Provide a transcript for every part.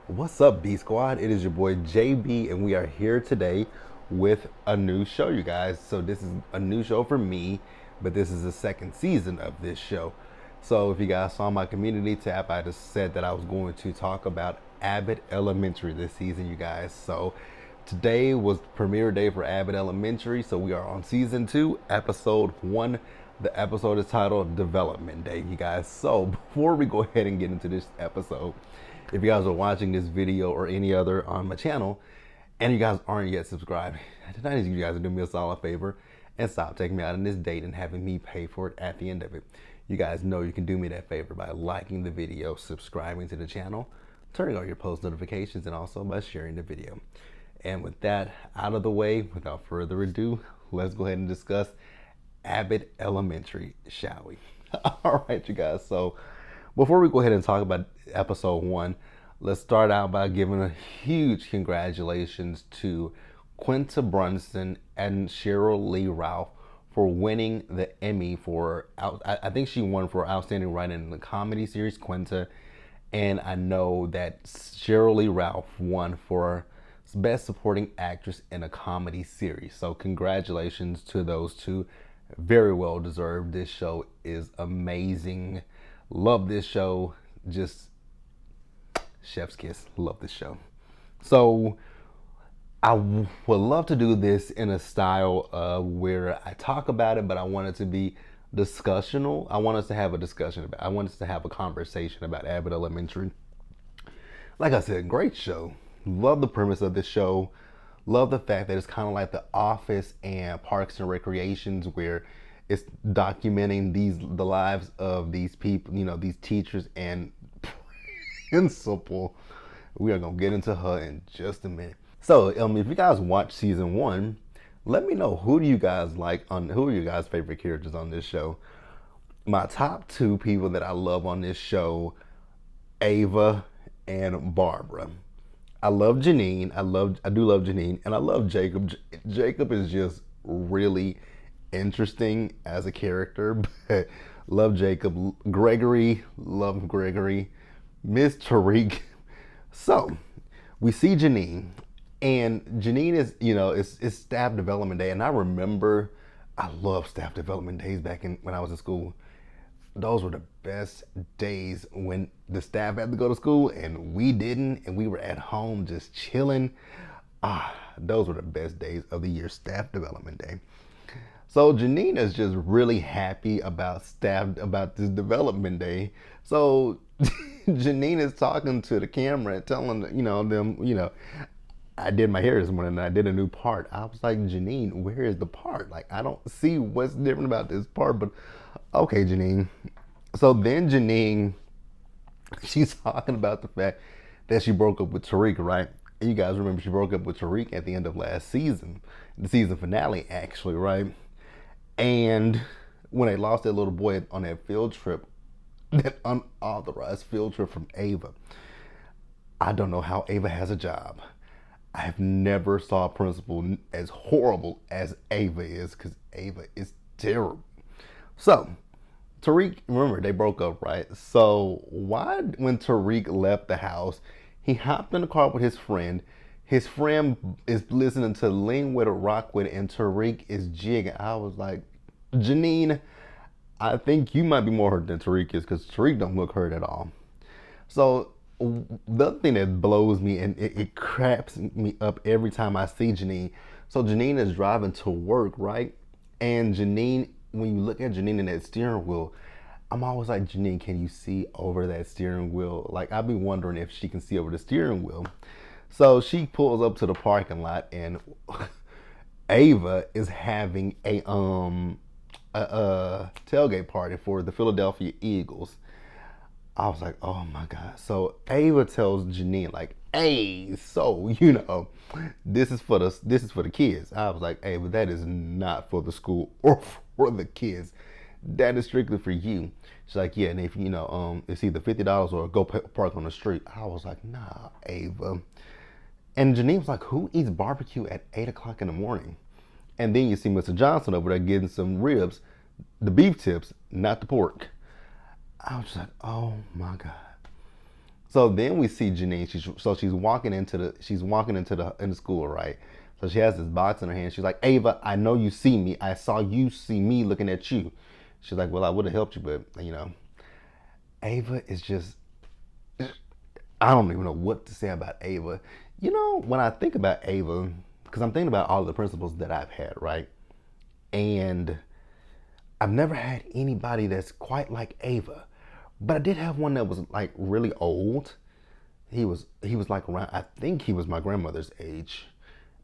What's up, B Squad? It is your boy JB, and we are here today with a new show, you guys. So, this is a new show for me, but this is the second season of this show. So, if you guys saw my community tab, I just said that I was going to talk about Abbott Elementary this season, you guys. So, today was premiere day for Abbott Elementary. So, we are on season 2, episode 1. The episode is titled Development Day, you guys. So, before we go ahead and get into this episode, if you guys are watching this video or any other on my channel and you guys aren't yet subscribed, I need you guys to do me a solid favor and stop taking me out on this date and having me pay for it at the end of it. You guys know you can do me that favor by liking the video, subscribing to the channel, turning on your post notifications, and also by sharing the video. And with that out of the way, without further ado, let's go ahead and discuss Abbott Elementary, shall we? All right, you guys. So before we go ahead and talk about episode 1, let's start out by giving a huge congratulations to Quinta Brunson and Cheryl Lee Ralph for winning the Emmy for, I think she won for Outstanding Writing in the Comedy Series, Quinta. And I know that Cheryl Lee Ralph won for Best Supporting Actress in a Comedy Series. So congratulations to those two. Very well deserved. This show is amazing. Love this show. Just chef's kiss. Love this show. So I would love to do this in a style where I talk about it, but I want it to be discussional. I want us to have a discussion about it. I want us to have a conversation about Abbott Elementary. Like I said, great show. Love the premise of this show. Love the fact that it's kind of like The Office and Parks and Recreations, where it's documenting the lives of these people, these teachers and principal. We are gonna get into her in just a minute. So, if you guys watch season 1, let me know who do you guys like who are your guys' favorite characters on this show. My top 2 people that I love on this show, Ava and Barbara. I love Janine. I do love Janine, and I love Jacob. Jacob is just really interesting as a character, but love Jacob. Gregory, love Gregory. Miss Tariq. So we see Janine, and Janine is, it's staff development day, and I love staff development days when I was in school. Those were the best days when the staff had to go to school and we didn't, and we were at home just chilling. Those were the best days of the year, staff development day. So Janine is just really happy about this development day. So Janine is talking to the camera and telling them, I did my hair this morning and I did a new part. I was like, Janine, where is the part? Like, I don't see what's different about this part, but okay, Janine. So then Janine, she's talking about the fact that she broke up with Tariq, right? And you guys remember she broke up with Tariq at the end of last season, the season finale, actually, right? And when they lost that little boy on that field trip, that unauthorized field trip from Ava, I don't know how Ava has a job. I have never saw a principal as horrible as Ava is, because Ava is terrible. So Tariq, remember, they broke up, right? So when Tariq left the house, he hopped in the car with his friend. His friend is listening to Lean With It, Rock With It, and Tariq is jigging. I was like, Janine, I think you might be more hurt than Tariq is, because Tariq don't look hurt at all. So the other thing that blows me, and it cracks me up every time I see Janine. So Janine is driving to work, right? And Janine, when you look at Janine in that steering wheel, I'm always like, Janine, can you see over that steering wheel? Like, I've been wondering if she can see over the steering wheel. So she pulls up to the parking lot, and Ava is having a tailgate party for the Philadelphia Eagles. I was like, oh my God. So Ava tells Janine, like, hey, so this is for the kids. I was like, Ava, that is not for the school or for the kids. That is strictly for you. She's like, yeah, and if it's either $50 or go park on the street. I was like, nah, Ava. And Janine was like, who eats barbecue at 8 o'clock in the morning? And then you see Mr. Johnson over there getting some ribs, the beef tips, not the pork. I was just like, oh my God. So then we see Janine. She's walking into the school, right? So she has this box in her hand. She's like, Ava, I know you see me. I saw you see me looking at you. She's like, well, I would have helped you, but Ava is just, I don't even know what to say about Ava. When I think about Ava, because I'm thinking about all the principals that I've had, right? And I've never had anybody that's quite like Ava. But I did have one that was like really old. He was like around, I think he was my grandmother's age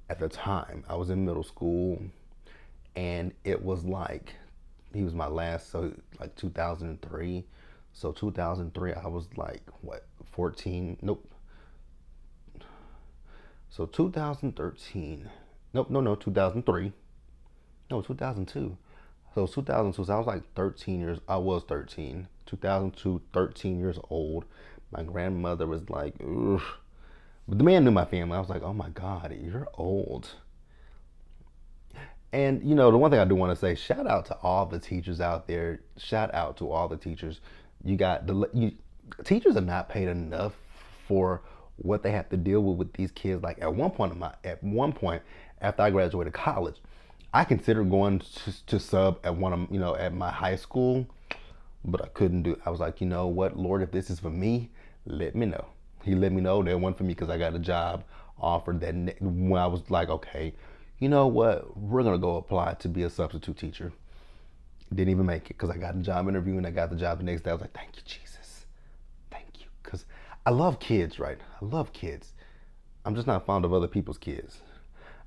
at the time. I was in middle school, and it was like he was my last, so like 2003. So 2003 I was like what, 14? Nope. So 2013. Nope, no, 2003. No, 2002. So 2002, so I was like 13 years, I was 13. 2002, 13 years old. My grandmother was like, ugh. But the man knew my family. I was like, oh my God, you're old. And the one thing I do want to say, shout out to all the teachers out there. Shout out to all the teachers. Teachers are not paid enough for what they have to deal with these kids. Like at one point after I graduated college, I considered going to sub at at my high school, but I couldn't do it. I was like, you know what, Lord, if this is for me, let me know. He let me know that it wasn't for me because I got a job offered when I was like, okay, you know what, we're going to go apply to be a substitute teacher. Didn't even make it because I got a job interview and I got the job the next day. I was like, thank you, Jesus. Thank you. Because I love kids, right? I love kids. I'm just not fond of other people's kids.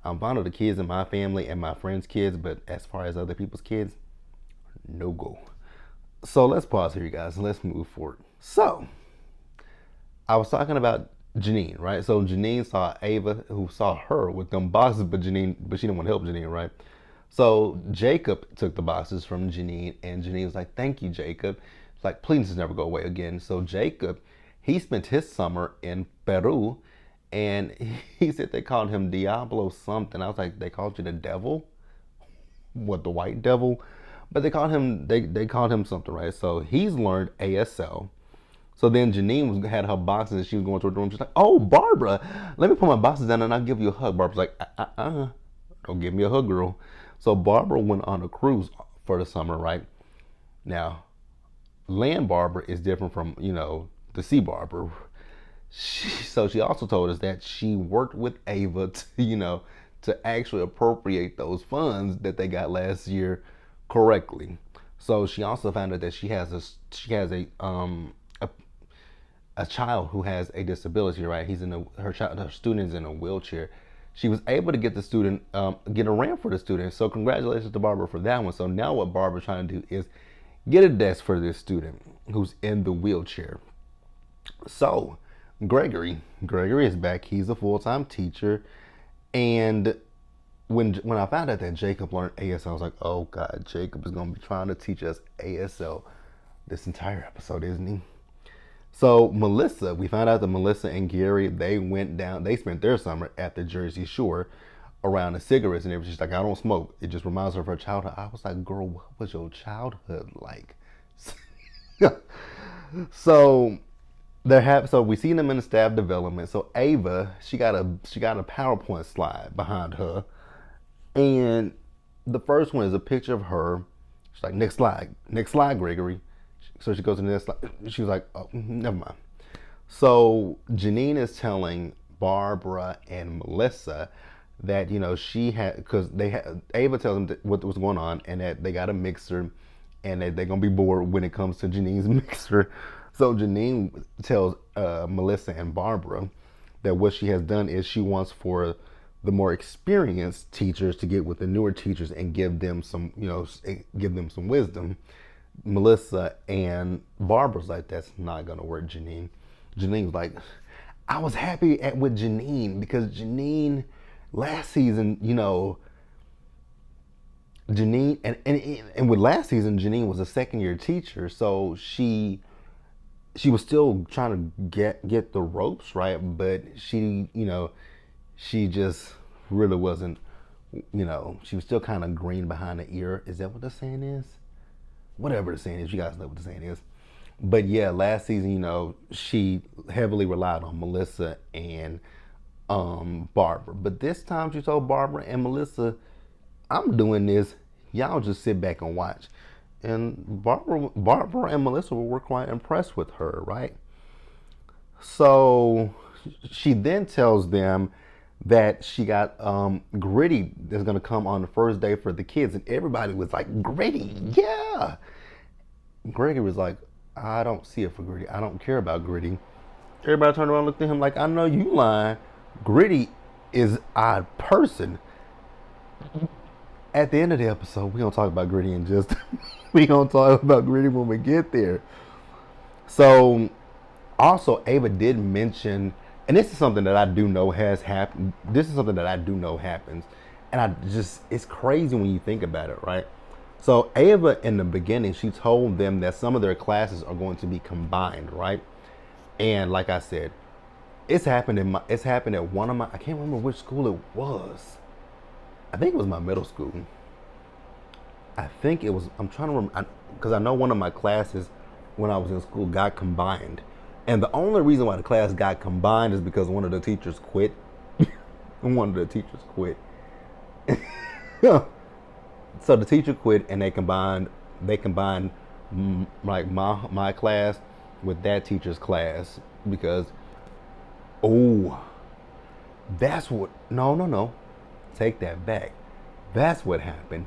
I'm fond of the kids in my family and my friends' kids, but as far as other people's kids, no go. So let's pause here, you guys, and let's move forward. So I was talking about Janine, right? So Janine saw Ava, who saw her with them boxes, but she didn't want to help Janine, right? So Jacob took the boxes from Janine, and Janine was like, thank you, Jacob. It's like, please never go away again. So Jacob, he spent his summer in Peru, and he said they called him Diablo something. I was like, they called you the devil? What, the white devil? But they called him something, right? So he's learned ASL. So then Janine had her boxes and she was going to her room. She's like, oh, Barbara, let me put my boxes down and I'll give you a hug. Barbara's like, don't give me a hug, girl. So Barbara went on a cruise for the summer, right? Now, land Barbara is different from, the sea Barbara. So she also told us that she worked with Ava to actually appropriate those funds that they got last year correctly. So she also found out that she has a child who has a disability, right? Her student is in a wheelchair. She was able to get the student, get a ramp for the student. So congratulations to Barbara for that one. So now what Barbara's trying to do is get a desk for this student who's in the wheelchair. So Gregory is back. He's a full-time teacher. And when I found out that Jacob learned ASL, I was like, oh God, Jacob is going to be trying to teach us ASL this entire episode, isn't he? So Melissa, we found out that Melissa and Gary, they spent their summer at the Jersey Shore around the cigarettes and everything. She's like, I don't smoke. It just reminds her of her childhood. I was like, girl, what was your childhood like? So we see them in the staff development. So Ava, she got a PowerPoint slide behind her. And the first one is a picture of her. She's like, next slide, Gregory. So she goes to the next slide. She was like, oh, never mind. So Janine is telling Barbara and Melissa that, she had, because Ava tells them what was going on and that they got a mixer and that they're going to be bored when it comes to Janine's mixer. So Janine tells Melissa and Barbara that what she has done is she wants for the more experienced teachers to get with the newer teachers and give them some wisdom. Melissa and Barbara's like, that's not gonna work, Janine. Janine was like, I was happy with Janine because Janine last season, Janine and with last season, Janine was a second year teacher, so she was still trying to get the ropes, right? But she just really wasn't, she was still kind of green behind the ear. Is that what the saying is? Whatever the saying is, you guys know what the saying is. But yeah, last season, she heavily relied on Melissa and Barbara. But this time she told Barbara and Melissa, I'm doing this. Y'all just sit back and watch. And Barbara and Melissa were quite impressed with her, right? So she then tells them that she got Gritty that's gonna come on the first day for the kids, and everybody was like, Gritty, yeah. Gregory was like, I don't see it for Gritty. I don't care about Gritty. Everybody turned around and looked at him like, I know you lying. Gritty is our person. At the end of the episode, we gonna talk about Gritty in just we gonna talk about Gritty when we get there. So also Ava did mention, and this is something that I do know has happened. This is something that I do know happens. And it's crazy when you think about it, right? So Ava, in the beginning, she told them that some of their classes are going to be combined, right? And like I said, it's happened at one of my, I can't remember which school it was. I think it was my middle school. I think it was, I'm trying to remember, because I know one of my classes when I was in school got combined. And the only reason why the class got combined is because one of the teachers quit. One of the teachers quit. So the teacher quit, and they combined like my class with that teacher's class because, oh, that's what, no, take that back. That's what happened.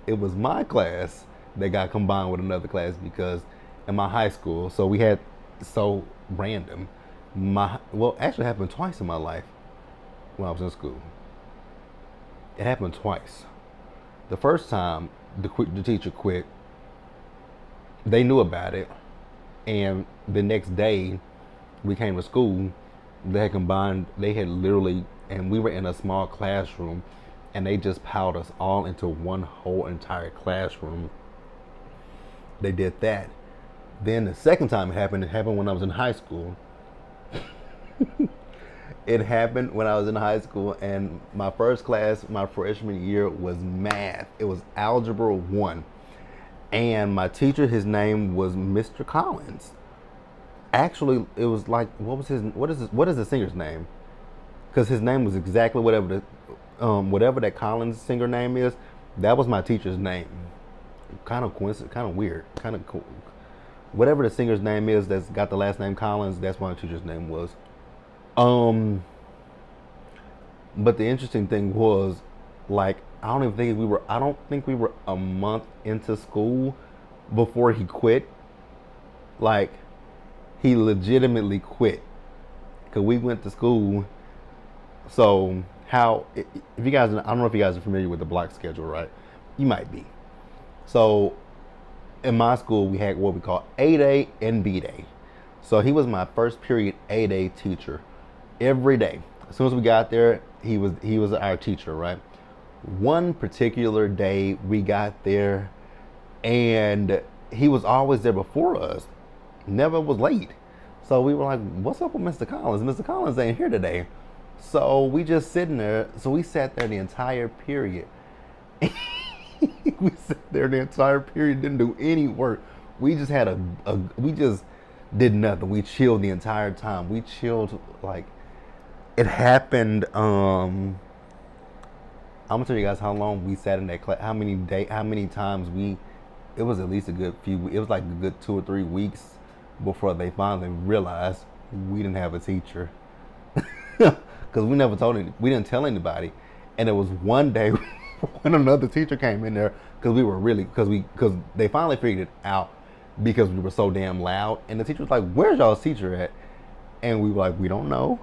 It was my class that got combined with another class because in my high school, so we had, so random, actually it happened twice in my life when I was in school. It happened twice. The first time the teacher quit, they knew about it, and the next day we came to school. They had literally, and we were in a small classroom, and they just piled us all into one whole entire classroom. They did that. Then the second time it happened when I was in high school. It happened when I was in high school, and my first class, my freshman year, was math. It was Algebra 1. And my teacher, his name was Mr. Collins. Actually, it was like, what is the singer's name? Because his name was exactly whatever that Collins singer name is, that was my teacher's name. Kind of coincidence, kind of weird, kind of cool. Whatever the singer's name is that's got the last name Collins, that's what my teacher's name was. But the interesting thing was, like, I don't think we were a month into school before he quit. Like, he legitimately quit. Cause we went to school. So if you guys, I don't know if you guys are familiar with the block schedule, right? You might be. So in my school, we had what we call A Day and B Day. So he was my first period A Day teacher. Every day, as soon as we got there, he was our teacher, right? One particular day we got there, and he was always there before us, never was late. So we were like, what's up with Mr. Collins? Mr. Collins ain't here today. So we just sitting there. So we sat there the entire period. We sat there the entire period, didn't do any work. We just had we just did nothing. We chilled the entire time. We chilled like, it happened. I'm gonna tell you guys how long we sat in that class. How many times it was at least a good few. It was like a good 2 or 3 weeks before they finally realized we didn't have a teacher. Because we didn't tell anybody. And it was one day when another teacher came in there, because they finally figured it out because we were so damn loud. And the teacher was like, "Where's y'all's teacher at?" And we were like, "We don't know."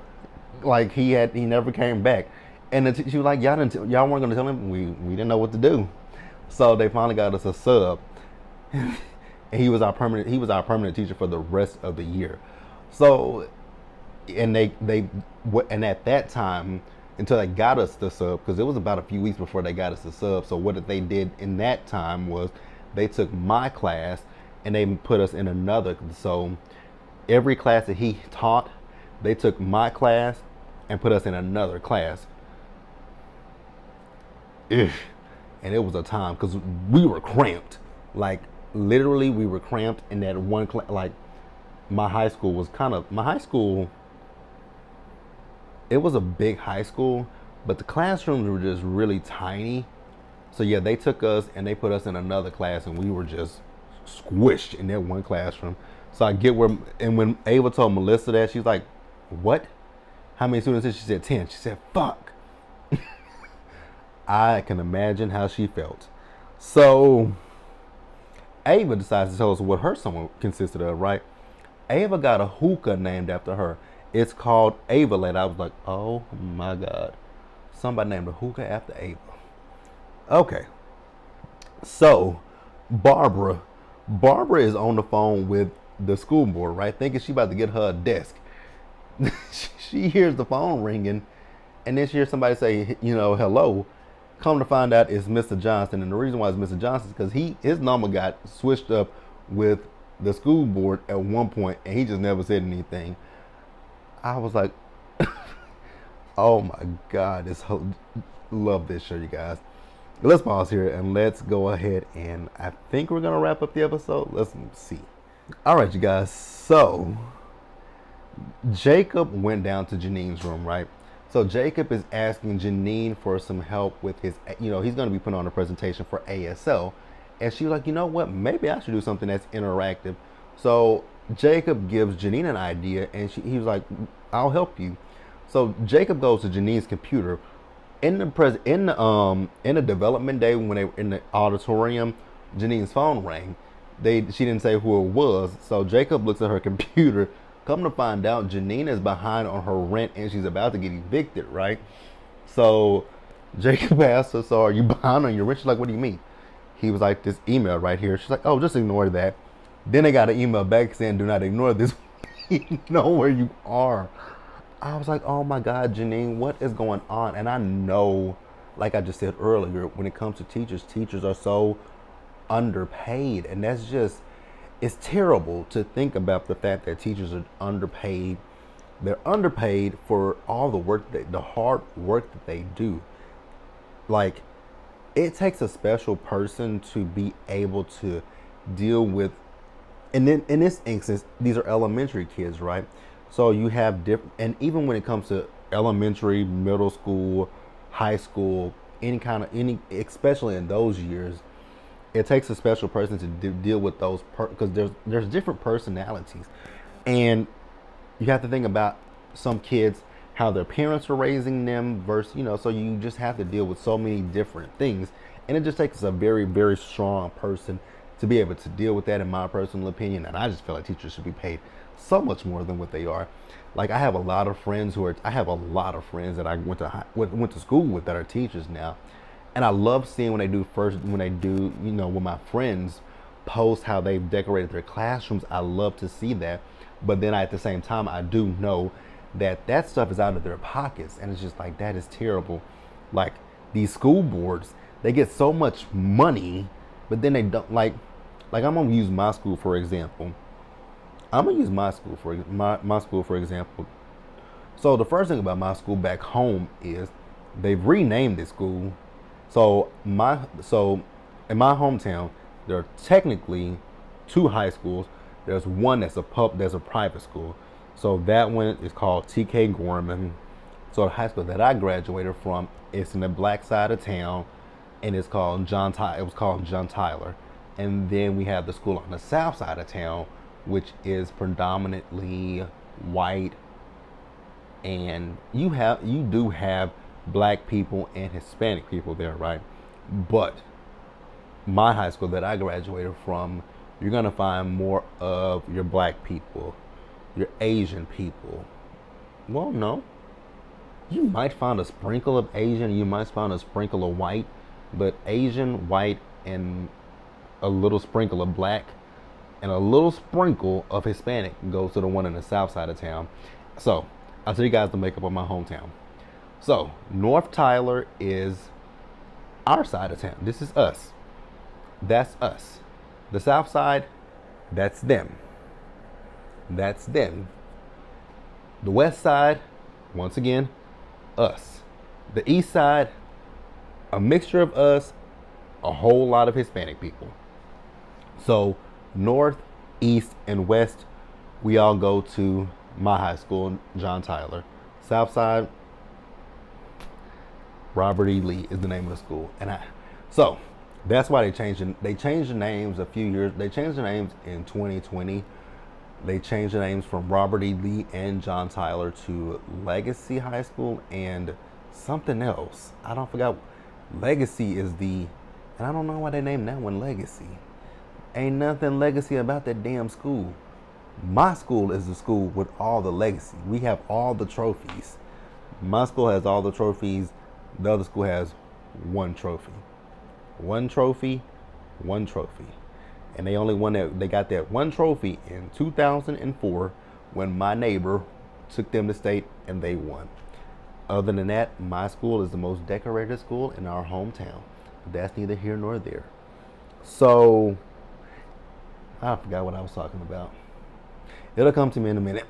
Like he never came back. And she was like, y'all weren't gonna tell him. We didn't know what to do. So they finally got us a sub. And he was our permanent teacher for the rest of the year. So, and and at that time, until they got us the sub, because it was about a few weeks before they got us the sub. So what they did in that time was they took my class and they put us in another. So every class that he taught, they took my class and put us in another class. And it was a time because we were cramped. Like, literally we were cramped in that one class. Like my high school, it was a big high school, but the classrooms were just really tiny. So yeah, they took us and they put us in another class, and we were just squished in that one classroom. So I get where, and when Ava told Melissa that, she's like, "What? How many students?" She said 10. She said, "Fuck." I can imagine how she felt. So Ava decides to tell us what her summer consisted of, right? Ava got a hookah named after her. It's called Ava Late. I was like, oh my God. Somebody named a hookah after Ava. Okay. So Barbara is on the phone with the school board, right? Thinking she about to get her a desk. She hears the phone ringing, and then she hears somebody say, hello. Come to find out it's Mr. Johnson, and the reason why it's Mr. Johnson is because his number got switched up with the school board at one point, and he just never said anything. I was like, oh my God, love this show, you guys. Let's pause here and let's go ahead, and I think we're gonna wrap up the episode. Let's see. All right, you guys. So Jacob went down to Janine's room, right? So Jacob is asking Janine for some help with his, he's going to be putting on a presentation for ASL. And she's like, you know what? Maybe I should do something that's interactive. So Jacob gives Janine an idea, and he was like, I'll help you. So Jacob goes to Janine's computer. In the development day, when they were in the auditorium, Janine's phone rang. She didn't say who it was. So Jacob looks at her computer. Come to find out, Janine is behind on her rent and she's about to get evicted, right? So Jacob asked her, so are you behind on your rent? She's like, what do you mean? He was like, this email right here. She's like, oh, just ignore that. Then they got an email back saying, do not ignore this. You know where you are. I was like, oh my God, Janine, what is going on? And I know, like I just said earlier, when it comes to teachers are so underpaid. And that's just, it's terrible to think about the fact that teachers are underpaid. They're underpaid for all the hard work that they do. Like, it takes a special person to be able to deal with, and then in this instance, these are elementary kids, right? So you have different, and even when it comes to elementary, middle school, high school, especially in those years, it takes a special person to deal with those, because there's different personalities, and you have to think about some kids, how their parents are raising them versus, so you just have to deal with so many different things, and it just takes a very, very strong person to be able to deal with that, in my personal opinion. And I just feel like teachers should be paid so much more than what they are. Like, I have a lot of friends that I went to school with that are teachers now. And I love seeing when they do, when my friends post how they've decorated their classrooms. I love to see that. But then at the same time, I do know that stuff is out of their pockets. And it's just like, that is terrible. Like, these school boards, they get so much money, but then they don't, like I'm going to use my school for example. My school for example. So the first thing about my school back home is they've renamed this school. So in my hometown, there are technically 2 high schools. There's one that's a private school. So that one is called T.K. Gorman. So the high school that I graduated from is in the black side of town, and it's called John Tyler. And then we have the school on the south side of town, which is predominantly white, and you do have black people and Hispanic people there, right? But my high school that I graduated from, you're gonna find more of your black people, your Asian people. Well, no, you might find a sprinkle of Asian, you might find a sprinkle of white, but Asian, white, and a little sprinkle of black and a little sprinkle of Hispanic goes to the one in the south side of town. So I'll tell you guys the makeup of my hometown. So North Tyler is our side of town. This is us. That's us. The south side, that's them. That's them. The west side, once again, us. The east side, a mixture of us, a whole lot of Hispanic people. So north, east, and west, we all go to my high school, John Tyler. South side, Robert E. Lee is the name of the school, so that's why they changed the names a few years. They changed the names in 2020. They changed the names from Robert E. Lee and John Tyler to Legacy High School and something else. I don't forgot. Legacy is and I don't know why they named that one Legacy. Ain't nothing legacy about that damn school. My school is the school with all the legacy. We have all the trophies. My school has all the trophies. The other school has one trophy. One trophy, one trophy. And they only won that. They got that one trophy in 2004 when my neighbor took them to state and they won. Other than that, my school is the most decorated school in our hometown. But that's neither here nor there. So, I forgot what I was talking about. It'll come to me in a minute.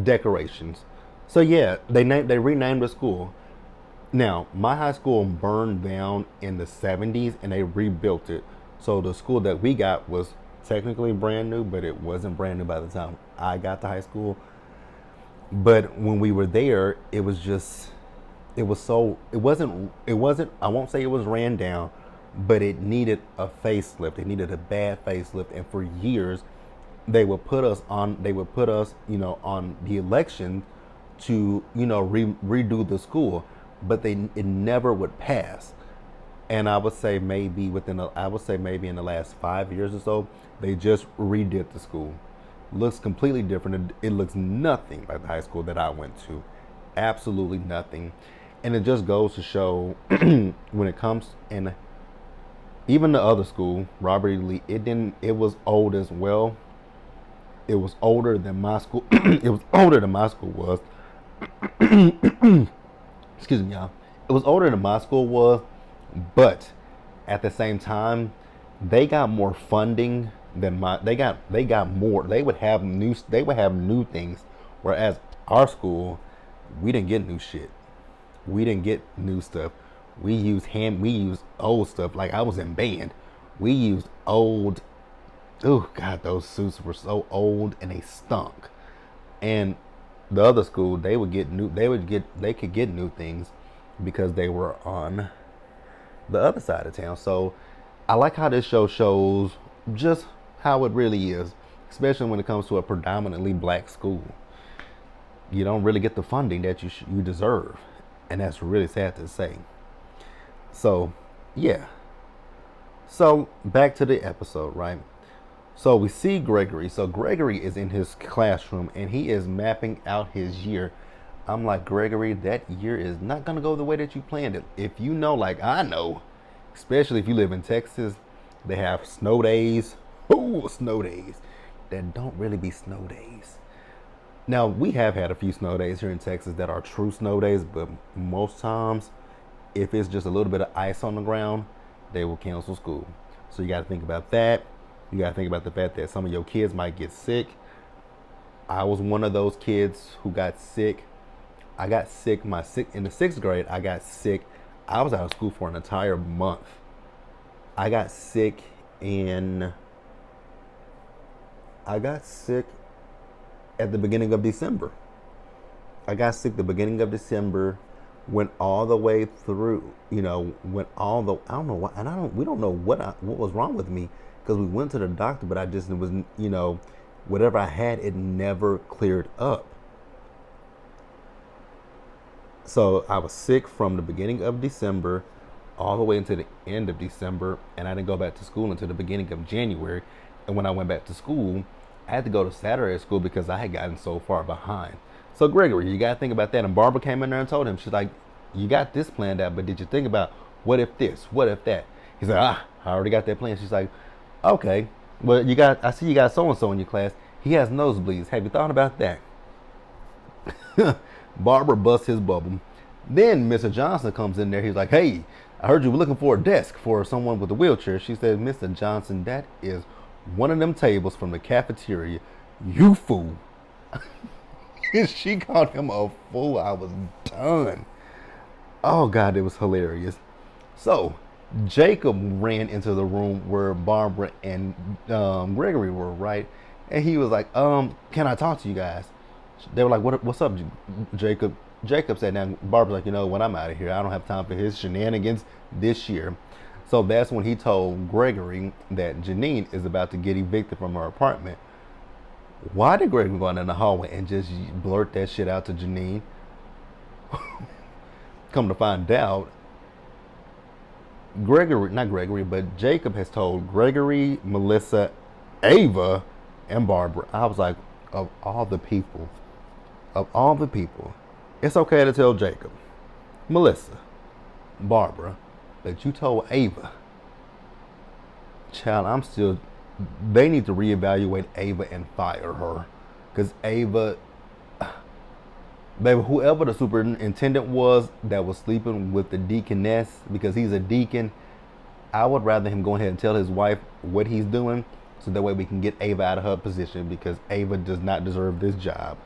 Decorations. So yeah, they renamed the school. Now, my high school burned down in the 70s and they rebuilt it. So the school that we got was technically brand new, but it wasn't brand new by the time I got to high school. But when we were there, it wasn't, I won't say it was ran down, but it needed a facelift. It needed a bad facelift. And for years, they would put us, on the election to, redo the school, but it never would pass. And I would say maybe in the last 5 years or so, they just redid the school. Looks completely different. It looks nothing like the high school that I went to. Absolutely nothing. And it just goes to show when it comes, and even the other school, Robert E. Lee, it was old as well. It was older than my school. It was older than my school was. Excuse me, y'all. It was older than my school was, but at the same time, they got more funding than they got more. They would have new things, whereas our school, we didn't get new shit. We didn't get new stuff. We used old stuff. Like I was in band. We used old. Oh God, those suits were so old and they stunk. And the other school, they could get new things because they were on the other side of town. So I like how this show shows just how it really is, especially when it comes to a predominantly black school. You don't really get the funding that you deserve, and that's really sad to say. So yeah. So back to the episode, right? So we see Gregory. So Gregory is in his classroom and he is mapping out his year. I'm like, Gregory, that year is not going to go the way that you planned it. If you know, like I know, especially if you live in Texas, they have snow days. Oh, snow days that don't really be snow days. Now, we have had a few snow days here in Texas that are true snow days, but most times, if it's just a little bit of ice on the ground, they will cancel school. So you got to think about that. You got to think about the fact that some of your kids might get sick. I was one of those kids who got sick. I got sick in the 6th grade. I got sick. I was out of school for an entire month. I got sick at the beginning of December. I got sick the beginning of December, went all the way through, I don't know what, and we don't know what was wrong with me, because we went to the doctor, but it was, whatever I had, it never cleared up. So I was sick from the beginning of December all the way into the end of December, and I didn't go back to school until the beginning of January. And when I went back to school, I had to go to Saturday school because I had gotten so far behind. So Gregory, you got to think about that. And Barbara came in there and told him, she's like, you got this planned out, but did you think about what if this, what if that? He's like, I already got that plan. She's like, okay, well, I see you got so-and-so in your class. He has nosebleeds. Have you thought about that? Barbara busts his bubble. Then Mr. Johnson comes in there. He's like, hey, I heard you were looking for a desk for someone with a wheelchair. She said, Mr. Johnson, that is one of them tables from the cafeteria. You fool. She called him a fool. I was done. Oh, God, it was hilarious. So Jacob ran into the room where Barbara and Gregory were, right? And he was like, can I talk to you guys? They were like, what's up, Jacob? Jacob said, now, Barbara's like, you know what, I'm out of here. I don't have time for his shenanigans this year. So that's when he told Gregory that Janine is about to get evicted from her apartment. Why did Gregory go in the hallway and just blurt that shit out to Janine? Come to find out, not Gregory, but Jacob has told Gregory, Melissa, Ava, and Barbara. I was like, of all the people, it's okay to tell Jacob, Melissa, Barbara, that you told Ava. Child, they need to reevaluate Ava and fire her. Because Ava, baby, whoever the superintendent was that was sleeping with the deaconess, because he's a deacon, I would rather him go ahead and tell his wife what he's doing, so that way we can get Ava out of her position, because Ava does not deserve this job.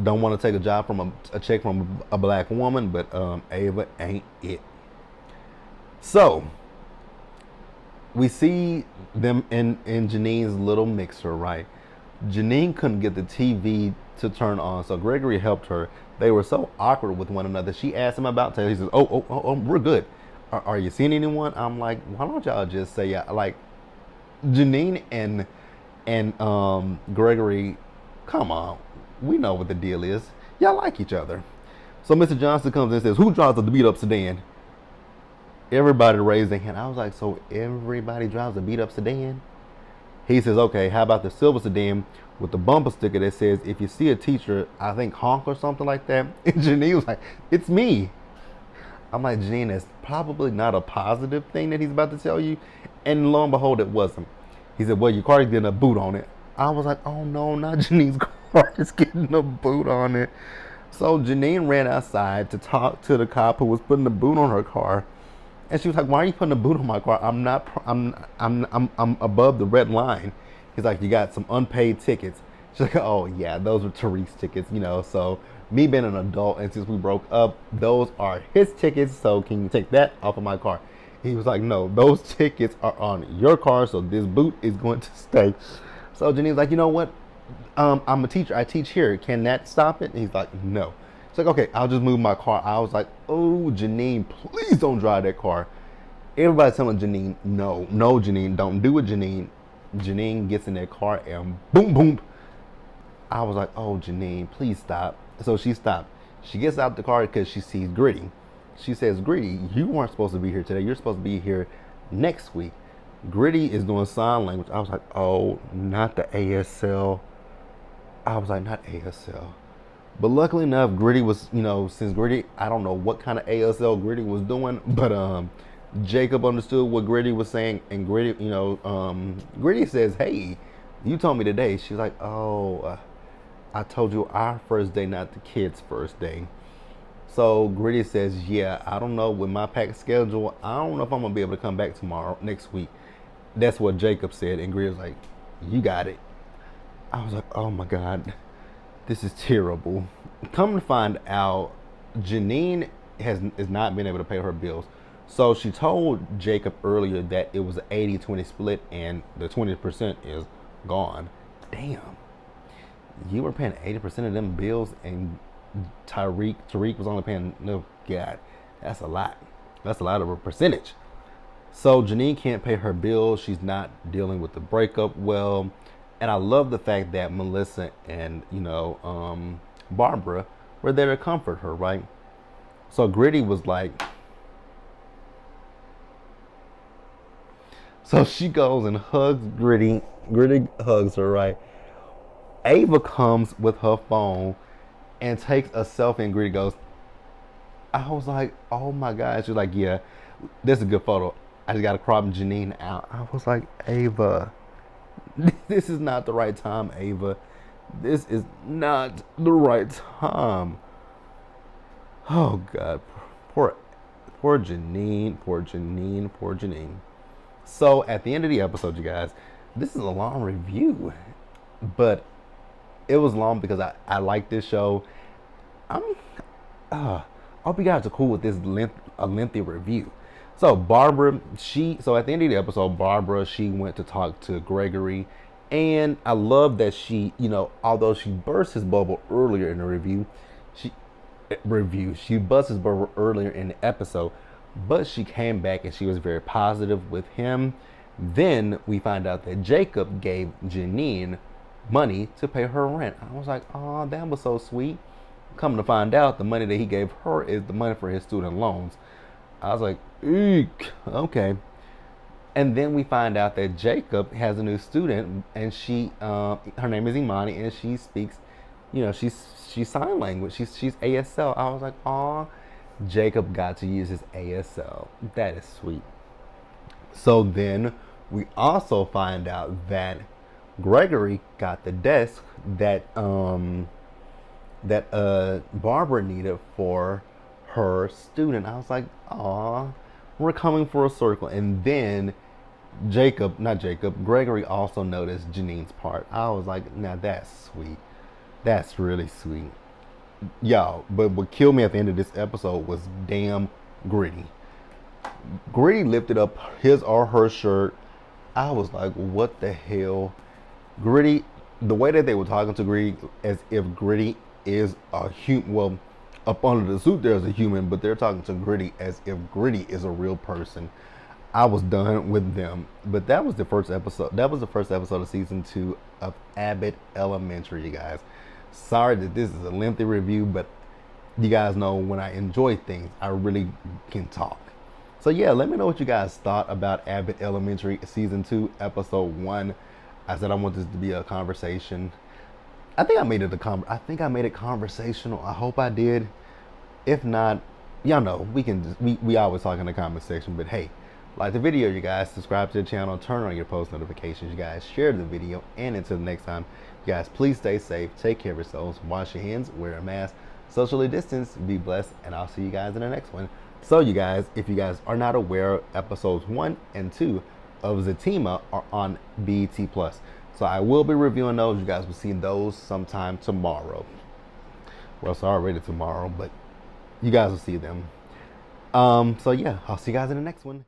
Don't want to take a job from a check from a black woman, but Ava ain't it. So we see them in Janine's little mixer, right? Janine couldn't get the TV to turn on, so Gregory helped her. They were so awkward with one another. She asked him about Taylor. He says, oh, we're good. Are you seeing anyone? I'm like, why don't y'all just say, yeah? Like, Janine and Gregory, come on. We know what the deal is. Y'all like each other. So Mr. Johnson comes in and says, who drives the beat up sedan? Everybody raised their hand. I was like, so everybody drives a beat up sedan? He says, okay, how about the silver sedan with the bumper sticker that says, if you see a teacher, I think honk or something like that? And Janine was like, it's me. I'm like, Janine, that's probably not a positive thing that he's about to tell you. And lo and behold, it wasn't. He said, well, your car is getting a boot on it. I was like, oh no, not Janine's car is getting a boot on it. So Janine ran outside to talk to the cop who was putting the boot on her car. And she was like, why are you putting a boot on my car? I'm above the red line. He's like, you got some unpaid tickets. She's like, oh yeah, those were Tariq's tickets, so me being an adult, and since we broke up, those are his tickets, so can you take that off of my car? He was like, no, those tickets are on your car, so this boot is going to stay. So Janine's like, you know what? I'm a teacher. I teach here. Can that stop it? And he's like, no. It's like, okay, I'll just move my car. I was like, oh, Janine, please don't drive that car. Everybody's telling Janine, no, Janine, don't do it, Janine. Janine gets in that car and boom, boom. I was like, oh, Janine, please stop. So she stopped. She gets out the car because she sees Gritty. She says, Gritty, you weren't supposed to be here today. You're supposed to be here next week. Gritty is doing sign language. I was like, oh, not the ASL. I was like, not ASL. But luckily enough, Gritty was, since Gritty, I don't know what kind of ASL Gritty was doing, but Jacob understood what Gritty was saying, and Gritty, Gritty says, hey, you told me today. She's like, oh, I told you our first day, not the kids' first day. So Gritty says, yeah, I don't know, with my packed schedule, I don't know if I'm going to be able to come back next week. That's what Jacob said, and Gritty was like, you got it. I was like, oh my God, this is terrible. Come to find out, Janine is not been able to pay her bills. So she told Jacob earlier that it was an 80-20 split and the 20% is gone. Damn. You were paying 80% of them bills and Tariq was only paying, no, God, that's a lot. That's a lot of a percentage. So Janine can't pay her bills. She's not dealing with the breakup well. And I love the fact that Melissa and, Barbara were there to comfort her, right? So Gritty was like, so she goes and hugs Gritty. Gritty hugs her, right? Ava comes with her phone and takes a selfie, and Gritty goes, I was like, oh my God. She's like, yeah, this is a good photo. I just got to crop Janine out. I was like, Ava, this is not the right time, Ava. This is not the right time. Oh God, poor Janine, poor Janine. So at the end of the episode, you guys, this is a long review, but it was long because I like this show. I hope you guys are cool with this lengthy review. So Barbara, so at the end of the episode, Barbara, she went to talk to Gregory, and I love that she, although she burst his bubble earlier in the she she busts his bubble earlier in the episode, but she came back and she was very positive with him. Then we find out that Jacob gave Janine money to pay her rent. I was like, oh, that was so sweet. Come to find out, the money that he gave her is the money for his student loans. I was like, eek, okay. And then we find out that Jacob has a new student, and her name is Imani, and she speaks, she's sign language. She's ASL. I was like, aw, Jacob got to use his ASL. That is sweet. So then we also find out that Gregory got the desk that Barbara needed for her student. I was like, aw, we're coming for a circle. And then Gregory also noticed Janine's part. I was like, now that's sweet. That's really sweet. Y'all, but what killed me at the end of this episode was damn Gritty. Gritty lifted up his or her shirt. I was like, what the hell? Gritty, the way that they were talking to Gritty as if Gritty is a human. Well, up under the suit there's a human, but they're talking to Gritty as if Gritty is a real person. I was done with them. But that was the first episode. That was the first episode of season 2 of Abbott Elementary, you guys. Sorry that this is a lengthy review, but you guys know when I enjoy things, I really can talk. So yeah, let me know what you guys thought about Abbott Elementary season 2, episode 1. I said I want this to be a conversation. I think I made it conversational. I hope I did. If not, y'all know we always talk in the comment section. But hey, like the video, you guys. Subscribe to the channel. Turn on your post notifications, you guys. Share the video. And until the next time, you guys, please stay safe. Take care of yourselves. Wash your hands. Wear a mask. Socially distance. Be blessed. And I'll see you guys in the next one. So you guys, if you guys are not aware, episodes 1 and 2 of Zatima are on BET Plus. So I will be reviewing those. You guys will see those sometime tomorrow. Well, it's already tomorrow, but you guys will see them. So yeah, I'll see you guys in the next one.